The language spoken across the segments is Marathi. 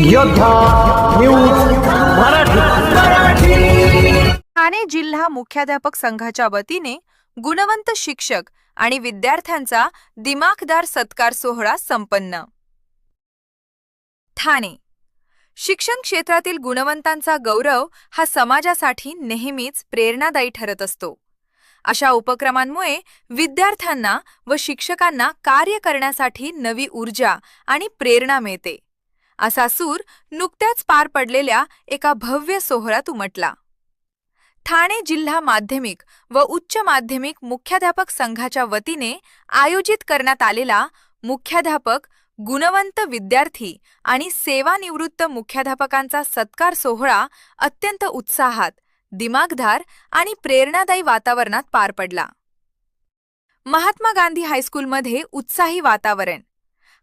योद्धा न्यूज मराठी। ठाणे जिल्हा मुख्याध्यापक संघाच्या वतीने गुणवंत शिक्षक आणि विद्यार्थ्यांचा दिमाखदार सत्कार सोहळा संपन्न। ठाणे शिक्षण क्षेत्रातील गुणवंतांचा गौरव हा समाजासाठी नेहमीच प्रेरणादायी ठरत असतो। अशा उपक्रमांमुळे विद्यार्थ्यांना व शिक्षकांना कार्य करण्यासाठी नवी ऊर्जा आणि प्रेरणा मिळते, असा सूर नुकत्याच पार पडलेल्या एका भव्य सोहळ्यात उमटला। ठाणे जिल्हा माध्यमिक व उच्च माध्यमिक मुख्याध्यापक संघाच्या वतीने आयोजित करण्यात आलेला मुख्याध्यापक, गुणवंत विद्यार्थी आणि सेवानिवृत्त मुख्याध्यापकांचा सत्कार सोहळा अत्यंत उत्साहात, दिमाखदार आणि प्रेरणादायी वातावरणात पार पडला। महात्मा गांधी हायस्कूलमध्ये उत्साही वातावरण।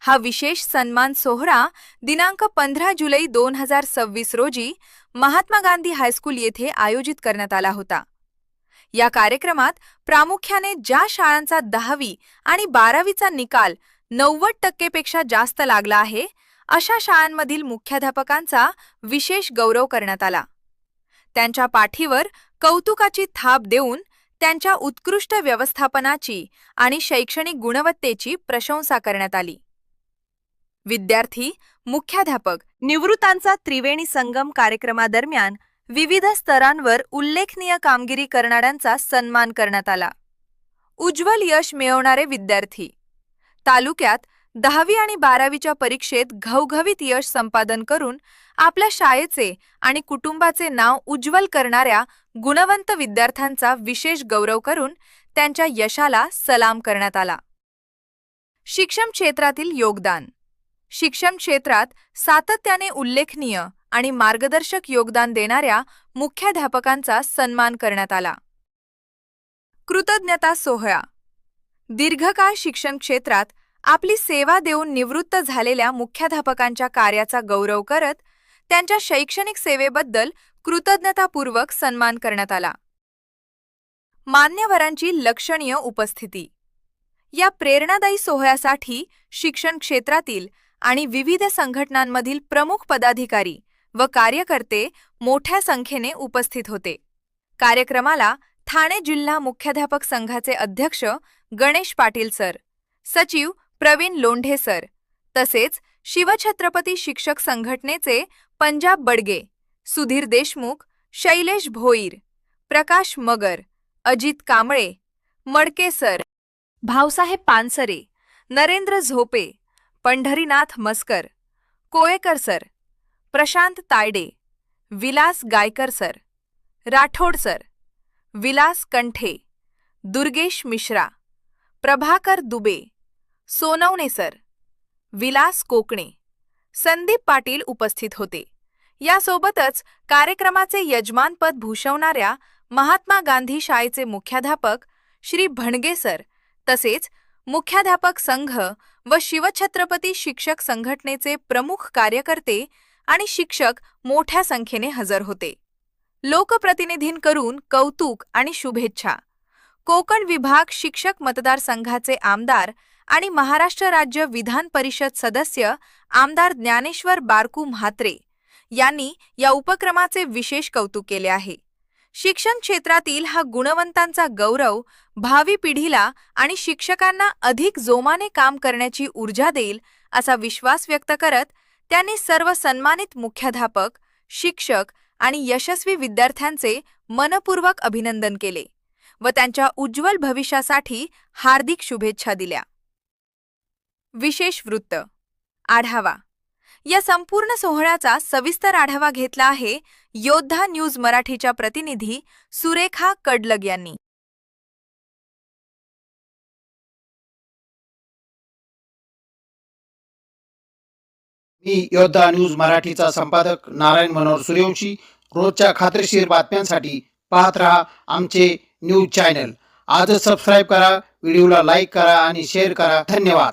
हा विशेष सन्मान सोहळा दिनांक 15 जुलै 2026 रोजी महात्मा गांधी हायस्कूल येथे आयोजित करण्यात आला होता। या कार्यक्रमात प्रामुख्याने ज्या शाळांचा 10वी आणि 12वीचा निकाल 90% पेक्षा जास्त लागला आहे, अशा शाळांमधील मुख्याध्यापकांचा विशेष गौरव करण्यात आला। त्यांच्या पाठीवर कौतुकाची थाप देऊन त्यांच्या उत्कृष्ट व्यवस्थापनाची आणि शैक्षणिक गुणवत्तेची प्रशंसा करण्यात आली। विद्यार्थी, मुख्याध्यापक, निवृत्तांचा त्रिवेणी संगम कार्यक्रमादरम्यान विविध स्तरांवर उल्लेखनीय कामगिरी करणाऱ्यांचा सन्मान करण्यात आला। उज्ज्वल यश मिळवणारे विद्यार्थी, तालुक्यात 10वी आणि 12वीच्या परीक्षेत घवघवीत यश संपादन करून आपल्या शाळेचे आणि कुटुंबाचे नाव उज्ज्वल करणाऱ्या गुणवंत विद्यार्थ्यांचा विशेष गौरव करून त्यांच्या यशाला सलाम करण्यात आला। शिक्षण क्षेत्रातील योगदान। शिक्षण क्षेत्रात सातत्याने उल्लेखनीय आणि मार्गदर्शक योगदान देणाऱ्या मुख्याध्यापकांचा सन्मान करण्यात आला। कृतज्ञता सोहळा। दीर्घकाळ शिक्षण क्षेत्रात आपली सेवा देऊन निवृत्त झालेल्या मुख्याध्यापकांच्या कार्याचा गौरव करत त्यांच्या शैक्षणिक सेवेबद्दल कृतज्ञतापूर्वक सन्मान करण्यात आला। मान्यवरांची लक्षणीय उपस्थिती। या प्रेरणादायी सोहळ्यासाठी शिक्षण क्षेत्रातील आणि विविध संघटनांमधील प्रमुख पदाधिकारी व कार्यकर्ते मोठ्या संख्येने उपस्थित होते। कार्यक्रमाला ठाणे जिल्हा मुख्याध्यापक संघाचे अध्यक्ष गणेश पाटील सर, सचिव प्रवीण लोंढे सर, तसेच शिवछत्रपती शिक्षक संघटनेचे पंजाब बडगे, सुधीर देशमुख, शैलेश भोईर, प्रकाश मगर, Ajit Kamble, Madke sir, Bhausaheb Pansare, Narendra Zope, Pandharinath Maskar, Kolekar sir, Prashant Tayde, Vilas Gaikar sir, Rathod sir, Vilas Kanthe, Durgesh Mishra, Prabhakar Dubey, Sonawane sir, Vilas Kokane, Sandeep Patil उपस्थित होते। यासोबतच कार्यक्रमाचे यजमानपद भूषवणाऱ्या महात्मा गांधी शाळेचे मुख्याध्यापक श्री भणगे सर, तसेच मुख्याध्यापक संघ व शिवछत्रपती शिक्षक संघटनेचे प्रमुख कार्यकर्ते आणि शिक्षक मोठ्या संख्येने हजर होते। लोकप्रतिनिधींकडून कौतुक आणि शुभेच्छा। कोकण विभाग शिक्षक मतदारसंघाचे आमदार आणि महाराष्ट्र राज्य विधान परिषद सदस्य आमदार ज्ञानेश्वर बारकू म्हात्रे यांनी या उपक्रमाचे विशेष कौतुक केले आहे। शिक्षण क्षेत्रातील हा गुणवंतांचा गौरव भावी पिढीला आणि शिक्षकांना अधिक जोमाने काम करण्याची ऊर्जा देईल, असा विश्वास व्यक्त करत त्यांनी सर्व सन्मानित मुख्याध्यापक, शिक्षक आणि यशस्वी विद्यार्थ्यांचे मनपूर्वक अभिनंदन केले व त्यांच्या उज्ज्वल भविष्यासाठी हार्दिक शुभेच्छा दिल्या। विशेष वृत्त आढावा। या संपूर्ण सोहळ्याचा सविस्तर आढावा घेतला आहे योद्धा न्यूज मराठीच्या प्रतिनिधी सुरेखा कडलग यांनी। मी योद्धा न्यूज मराठीचा संपादक नारायण मनोहर सूर्यवंशी। रोजच्या खात्रीशीर बातम्यांसाठी पाहत रहा आमचे न्यूज चॅनल। आजच सबस्क्राइब करा, व्हिडिओला लाईक करा आणि शेअर करा। धन्यवाद।